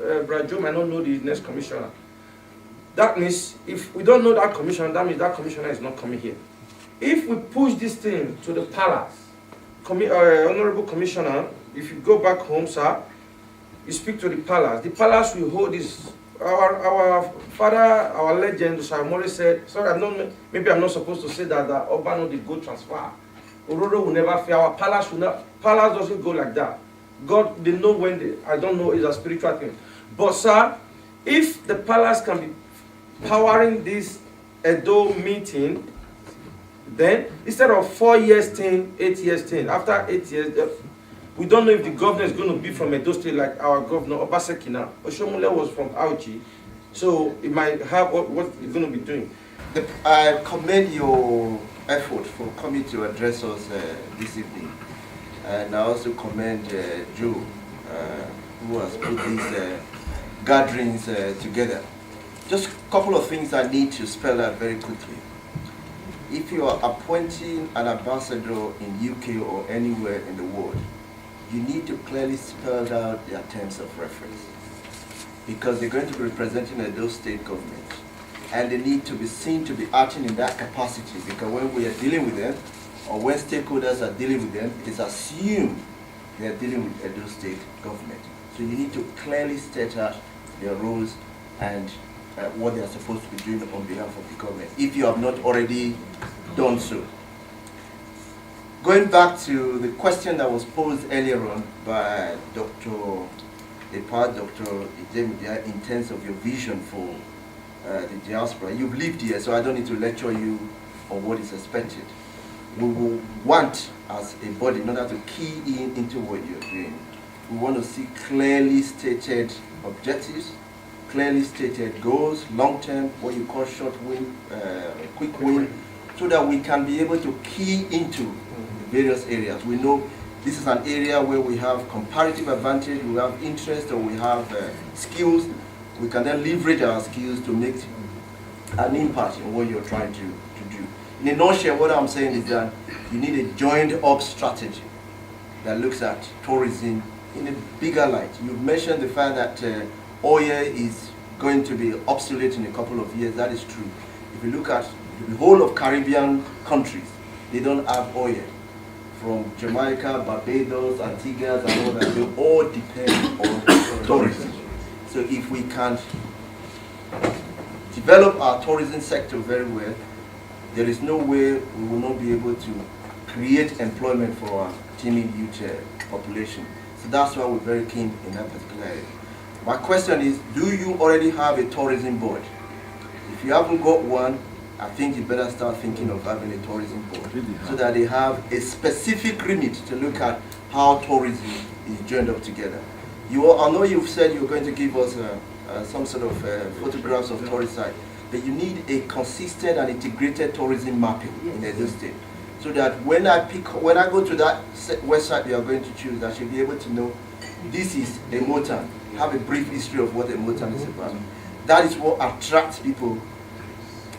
Brajo might not know the next commissioner. That means if we don't know that commissioner, that means that commissioner is not coming here. If we push this thing to the palace, Honorable Commissioner, if you go back home, sir, you speak to the palace will hold this. Our father, our legend, Osamori said, sorry, maybe I'm not supposed to say that Oba the go transfer. Orodo will never fail. Our palace doesn't go like that. God, they know when I don't know, it's a spiritual thing. But sir, if the palace can be powering this Edo meeting, then instead of 4 years thing, 8 years thing, after 8 years, we don't know if the governor is going to be from Edo State like our governor, Obaseki now. Oshomole was from Auchi, so it might have what it's going to be doing. I commend your effort for coming to address us this evening. And I also commend Joe, who has put these gatherings together. Just a couple of things I need to spell out very quickly. If you are appointing an ambassador in UK or anywhere in the world, you need to clearly spell out their terms of reference, because they're going to be representing Edo State government, and they need to be seen to be acting in that capacity, because when we are dealing with them, or when stakeholders are dealing with them, it is assumed they are dealing with Edo State government. So you need to clearly state out their roles and what they are supposed to be doing on behalf of the government, if you have not already done so. Going back to the question that was posed earlier on by Dr. Osemwegie-Ero in terms of your vision for the diaspora. You've lived here, so I don't need to lecture you on what is expected. We will want, as a body, in order to key into what you're doing, we want to see clearly stated objectives, clearly stated goals, long-term, what you call short win, quick win, so that we can be able to key into various areas. We know this is an area where we have comparative advantage, we have interest, or we have skills. We can then leverage our skills to make an impact in what you're trying to do. In a nutshell, what I'm saying is that you need a joined-up strategy that looks at tourism in a bigger light. You've mentioned the fact that oil is going to be obsolete in a couple of years. That is true. If you look at the whole of Caribbean countries, they don't have oil. From Jamaica, Barbados, Antigua, and all that, they all depend on tourism. So if we can develop our tourism sector very well, there is no way we will not be able to create employment for our teeming youth population. So that's why we're very keen in that particular area. My question is, do you already have a tourism board? If you haven't got one, I think you better start thinking of having a tourism board, so that they have a specific remit to look at how tourism is joined up together. I know you've said you're going to give us some sort of photographs of tourist sites, but you need a consistent and integrated tourism mapping in Edo State, so that when I go to that website you are going to choose, I should be able to know this is a Motan, have a brief history of what a Motan is about. That is what attracts people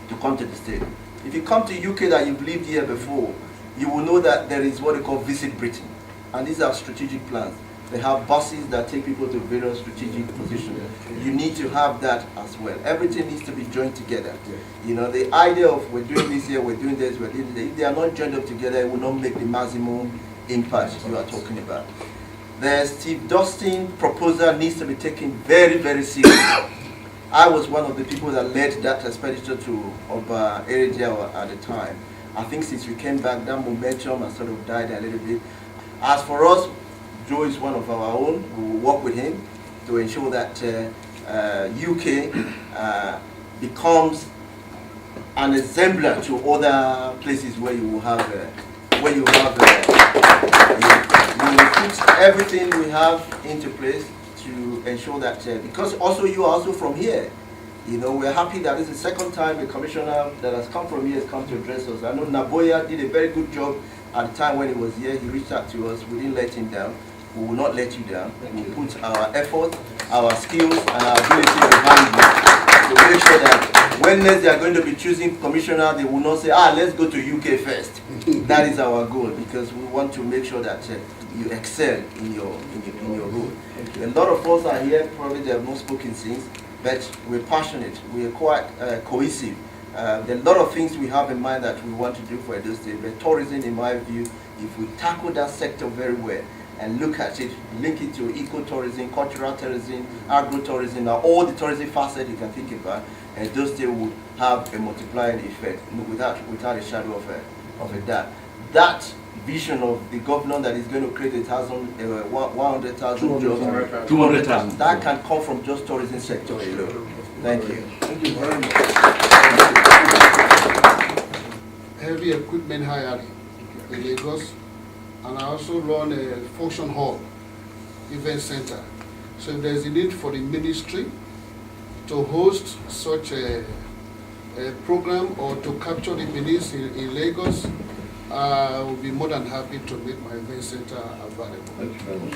to come to the state. If you come to UK that you've lived here before, you will know that there is what they call Visit Britain, and these are strategic plans. They have buses that take people to various strategic positions. You need to have that as well. Everything needs to be joined together. You know, the idea of we're doing this here, we're doing this, we're doing this, if they are not joined up together, it will not make the maximum impact you are talking about. The Steve Dustin proposal needs to be taken very, very seriously. I was one of the people that led that expenditure to Obaseki at the time. I think since we came back, that momentum has sort of died a little bit. As for us, Joe is one of our own. We will work with him to ensure that UK becomes an exemplar to other places where you will have, we will put everything we have into place to ensure that, because also you are also from here. You know, we're happy that this is the second time a commissioner that has come from here has come to address us. I know Naboya did a very good job at the time when he was here. He reached out to us. We didn't let him down. We will not let you down. We will put our effort, our skills, and our ability behind you to make sure that When next they are going to be choosing commissioner, they will not say, let's go to UK first. That is our goal, because we want to make sure that you excel in your role. A lot of us are here, probably they have not spoken since, but we're passionate, we are quite cohesive. There are a lot of things we have in mind that we want to do for Edo State, but tourism, in my view, if we tackle that sector very well and look at it, link it to eco-tourism, cultural tourism, agro-tourism, all the tourism facets you can think about, Edo State will have a multiplying effect without a shadow of a doubt. That vision of the governor that is going to create 100,000 jobs, 200,000, that can come from just tourism sector alone. Thank you. Thank you very much. Heavy equipment hiring in Lagos, and I also run a function hall event center. So if there's a need for the ministry to host such a program or to capture the Benin in Lagos, I will be more than happy to make my event center available. Thank you very much.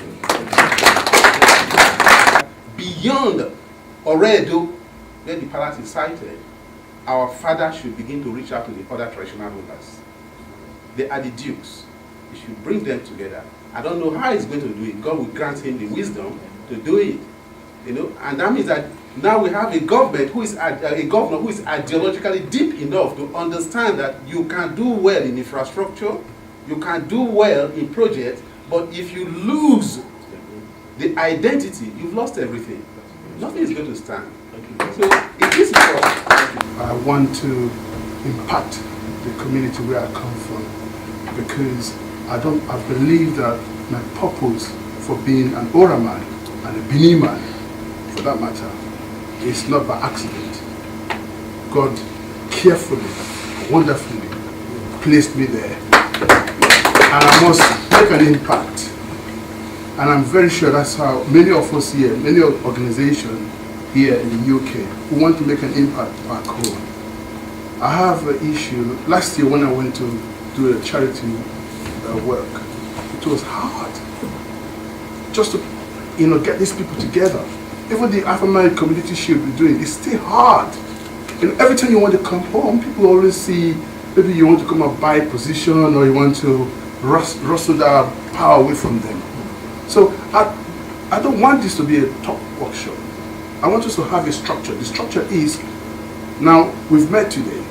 Beyond Oredo, where the palace is sited, our father should begin to reach out to the other traditional rulers. They are the dukes. He should bring them together. I don't know how he's going to do it. God will grant him the wisdom to do it. And that means that now we have a government who is a governor who is ideologically deep enough to understand that you can do well in infrastructure, you can do well in projects, but if you lose the identity, you've lost everything. Nothing is going to stand. So it is important. I want to impact the community where I come from, because I believe that my purpose for being an Ora man and a Bini man, for that matter, is not by accident. God carefully, wonderfully placed me there, and I must make an impact. And I'm very sure that's how many of us here, many organizations here in the UK, who want to make an impact back home. I have an issue. Last year when I went to do a charity work, it was hard just to get these people together. Even the Afro-American community should be doing, it's still hard. Every time you want to come home, people always see, maybe you want to come and buy position, or you want to rustle that power away from them. So I don't want this to be a talk workshop. I want us to have a structure. The structure is, now we've met today.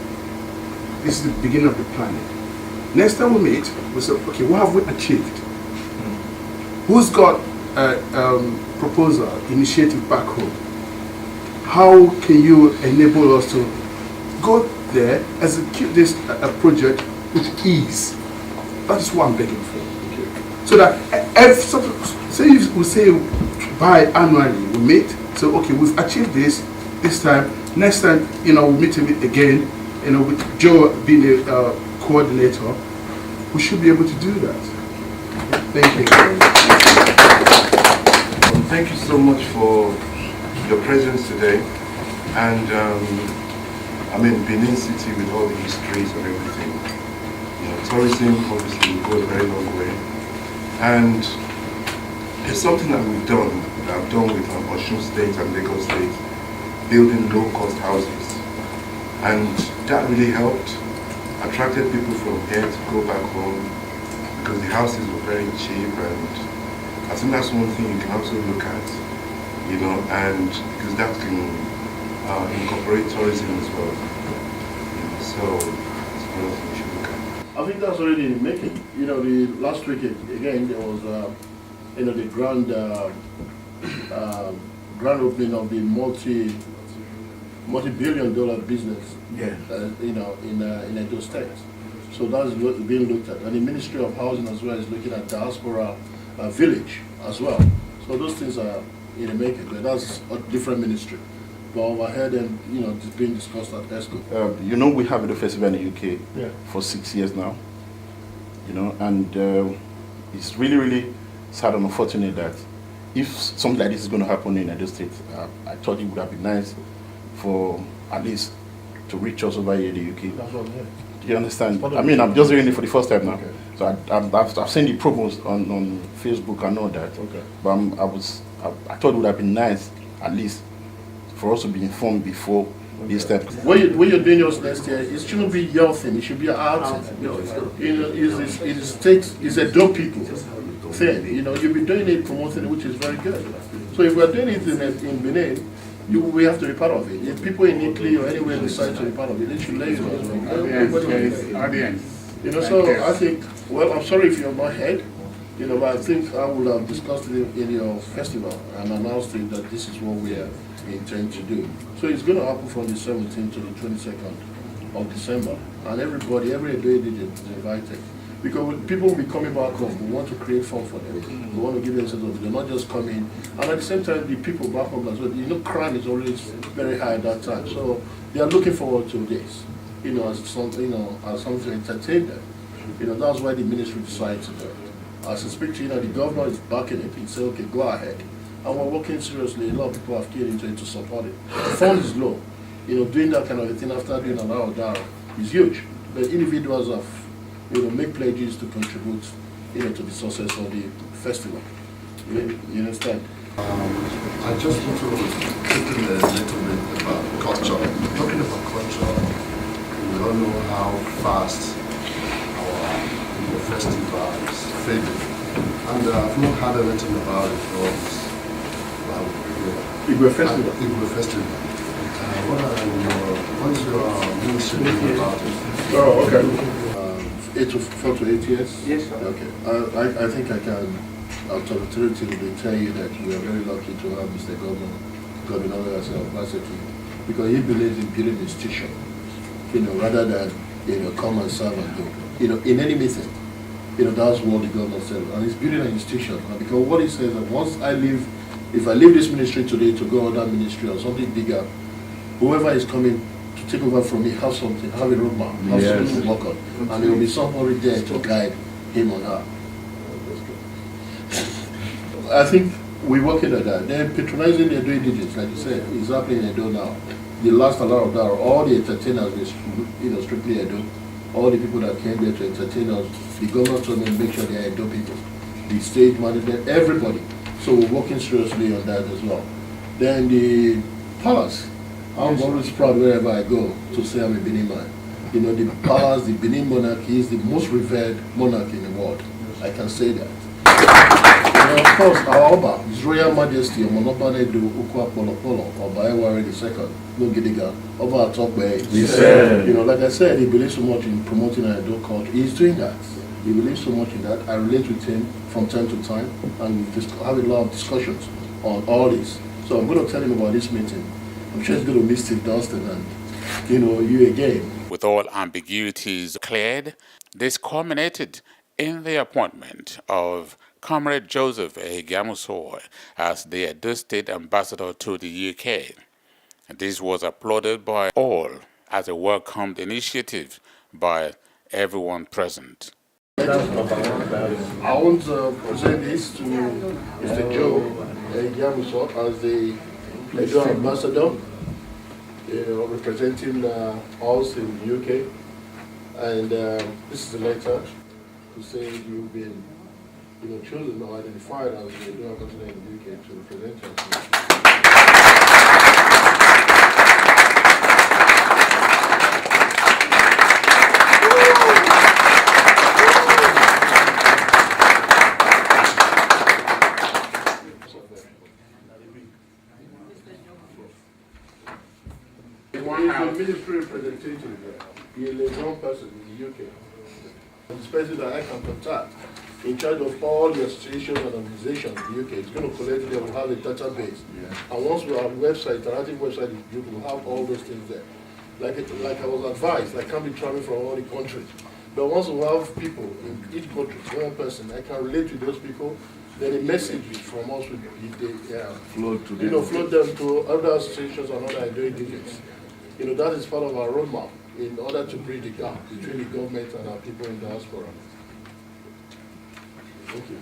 This is the beginning of the planning. Next time we meet, we'll say, okay, what have we achieved? Who's got proposal, initiative back home? How can you enable us to go there, execute this project with ease? That is what I'm begging for. So that say we say biannually we meet. So okay, we've achieved this time. Next time, we'll meet again. With Joe being a coordinator, we should be able to do that. Thank you. Thank you so much for your presence today. And Benin City, with all the histories and everything, tourism obviously will go a very long way. And it's something that I've done with Osun State and Lagos State, building low-cost houses. And that really helped, attracted people from here to go back home, because the houses were very cheap, and I think that's one thing you can also look at, and because that can incorporate tourism as well. So it's one thing you should look at. I think that's already in making. The last week again there was the grand opening of the multi-billion-dollar business. Yeah. In Edo State. So that's being looked at, and the Ministry of Housing as well is looking at Diaspora Village as well. So those things are in the making, but that's a different ministry. But overhead, and it's being discussed at ESCO. We have the festival in the UK for 6 years now. And it's really, really sad and unfortunate that if something like this is going to happen in Edo State, I thought it would have been nice for at least to reach us over here in the UK. That's what, yeah. Do you understand? I'm just hearing it for the first time now. Okay. So I've seen the promos on Facebook and all that. Okay. But I thought it would have been nice at least for us to be informed before this time. When you're doing yours next year, it shouldn't be your thing, it should be our thing. It's a dope people thing. You'll be doing it, promoting it, which is very good. So if we're doing it in Benin, we have to be part of it. If people in Italy or anywhere decide to be part of it, they should let you know as well. Audience. So I think, well, I'm sorry if you're not head, but I think I would have discussed it in your festival and announced it that this is what we intend to do. So it's going to happen from the 17th to the 22nd of December, and everybody, every Edo Indigene is invited. Because people will be coming back home, we want to create fun for them. We want to give them a sense of, they're not just coming. And at the same time, the people back home as well, crime is always very high at that time. So they are looking forward to this, as something, as something to entertain them. That's why the ministry decided to do it. As I speak to the governor is backing it. He said, okay, go ahead. And we're working seriously. A lot of people have keyed into it to support it. The fund is low. Doing that kind of a thing after doing an hour down is huge. But individuals have make pledges to contribute, to the success of the festival. You understand? I just want to talk a little bit about culture. Talking about culture, we all know how fast our festival is fading. And I've not heard anything about it from Igwe Festival. Igwe Festival. What is your ministry doing about it? Oh, okay. 4 to 8 years? Yes, sir. Okay. I think I can authoritatively tell you that we are very lucky to have Mr. Governor Obaseki, because he believes in building institution, rather than come and serve and do. In any meeting, that's what the governor said, and he's building an institution. And because what he says that if I leave this ministry today to go other ministry or something bigger, whoever is coming to take over from me have something, have a roadmap, have something to work on, and there will be somebody there to guide him or her. I think we're working at that. Then patronizing the Edo Indigenes, like you said, is happening in Edo now. The last lot of that, all the entertainers is strictly Edo. All the people that came there to entertain us, the government told me to make sure they are Edo people. The stage management, everybody. So we're working seriously on that as well. Then the palace. I'm always proud wherever I go to say I'm a Benin man. The palace, the Benin monarchy is the most revered monarchy in the world. I can say that. And of course, our Oba, His Royal Majesty, Omonobane do Ukwa Polopolo, Oba Ewari II, no Gidiga, Oba Atokbe. Like I said, he believes so much in promoting our Edo culture. He's doing that. He believes so much in that. I relate with him from time to time, and we just have a lot of discussions on all this. So I'm going to tell him about this meeting. I'm sure he's going to miss Steve Dunstan and, you again. With all ambiguities cleared, this culminated in the appointment of Comrade Joseph Ehigiamuso as the Edo State Ambassador to the UK. This was applauded by all as a welcomed initiative by everyone present. I want to present this to Mr. Joe Ehigiamuso as the Edo Ambassador, representing us in the UK. And this is a letter to say you've been chosen or identified as the Edo Ambassador in the UK to represent us. He's a military representative there. He's a one person in the UK. The person that I can contact in charge of all the associations and organizations in the UK is going to collect them, we'll have a database. And once we have a website, interactive website, we'll have all those things there. Like I was advised, I can't be traveling from all the countries. But once we have people in each country, one person, I can relate with those people. Then the message from us will be float them to other associations and other Edo Indigenes. That is part of our roadmap in order to bridge the gap between the government and our people in diaspora. Thank you.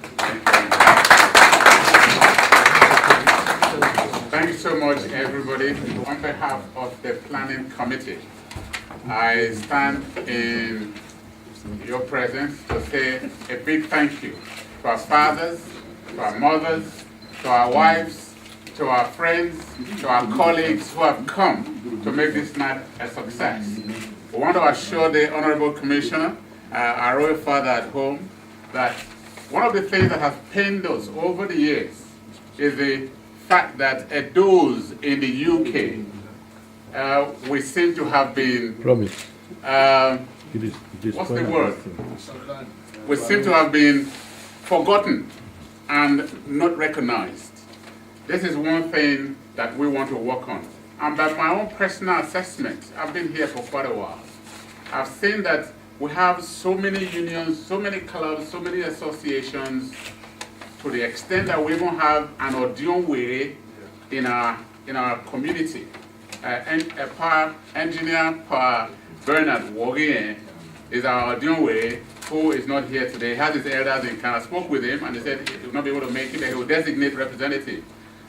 Thank you so much, everybody. On behalf of the planning committee, I stand in your presence to say a big thank you to our fathers, to our mothers, to our wives, to our friends, to our colleagues who have come to make this night a success. We want to assure the Honorable Commissioner, our royal father at home, that one of the things that has pained us over the years is the fact that Edos in the UK, we seem to have been, what's the word? We seem to have been forgotten and not recognized. This is one thing that we want to work on. And by my own personal assessment, I've been here for quite a while. I've seen that we have so many unions, so many clubs, so many associations, to the extent that we even have an Osemwegie-Ero in our community. Engineer Bernard Wogie is our Osemwegie-Ero, who is not here today. He has his elders in Canada. I spoke with him and he said he will not be able to make it, but he will designate representative.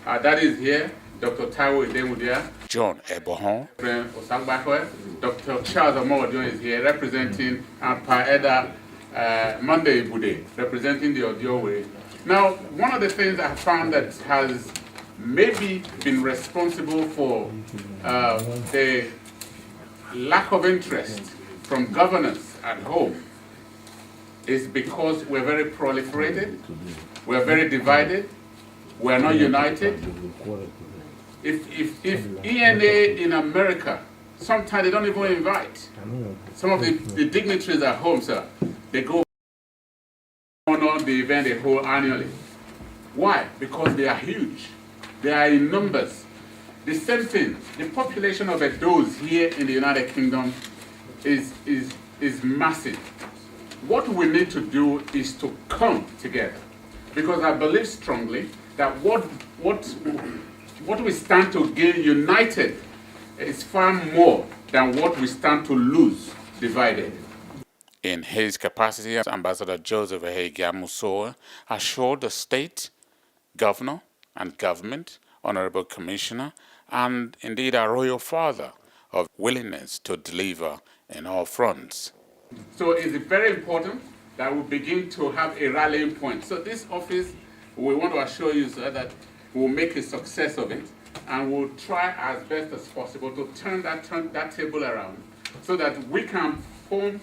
That is here, Dr. Taiwo Idemudia. John Ebohon. Osaze Dr. Charles Osemwegie-Ero is here representing Paeda Monday Bude, representing the Osemwegie-Ero. Now, one of the things I found that has maybe been responsible for the lack of interest from governors at home is because we're very proliferated, we're very divided, we're not united. If ENA in America, sometimes they don't even invite some of the dignitaries at home, sir. They go on the event they hold annually. Why? Because they are huge. They are in numbers. The same thing, the population of Edos here in the United Kingdom is massive. What we need to do is to come together, because I believe strongly that what we stand to gain united is far more than what we stand to lose divided. In his capacity as Ambassador Joseph Osemwegie-Ero assured the state, governor and government, honorable commissioner, and indeed our royal father of willingness to deliver in all fronts. So it's very important that we begin to have a rallying point. So this office, we want to assure you, sir, that we'll make a success of it, and we'll try as best as possible to turn that table around so that we can form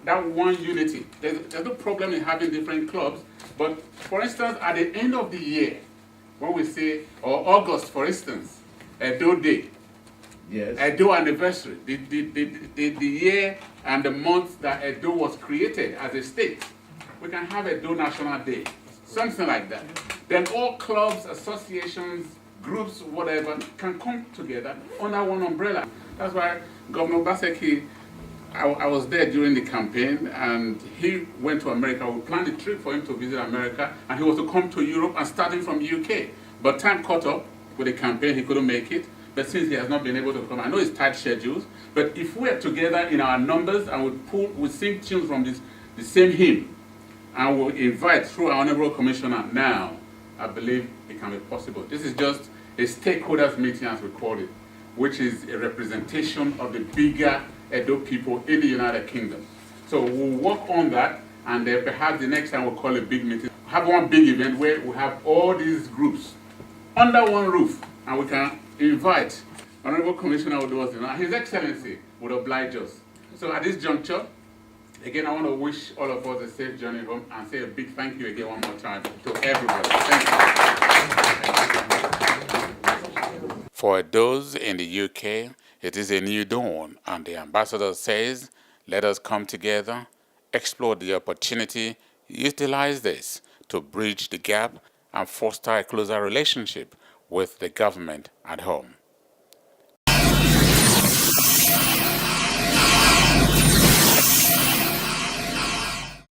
that one unity. There's no problem in having different clubs, but for instance, at the end of the year, when we say, or August, for instance, Edo Day, yes, Edo anniversary, the year and the month that Edo was created as a state, we can have Edo National Day, something like that. Then all clubs, associations, groups, whatever, can come together under one umbrella. That's why Governor Obaseki, I was there during the campaign, and he went to America. We planned a trip for him to visit America, and he was to come to Europe and starting from UK. But time caught up with the campaign, he couldn't make it. But since he has not been able to come, I know it's tight schedules, but if we're together in our numbers and we sing tunes from the same hymn, and we'll invite through our Honorable Commissioner now, I believe it can be possible. This is just a stakeholders meeting, as we call it, which is a representation of the bigger Edo people in the United Kingdom. So we'll work on that, and perhaps the next time we'll call a big meeting. Have one big event where we have all these groups under one roof, and we can invite Honorable Commissioner Odozi, and His Excellency would oblige us. So at this juncture, again, I want to wish all of us a safe journey home and say a big thank you again one more time to everybody. Thank you. For those in the UK, it is a new dawn, and the ambassador says, let us come together, explore the opportunity, utilize this to bridge the gap and foster a closer relationship with the government at home.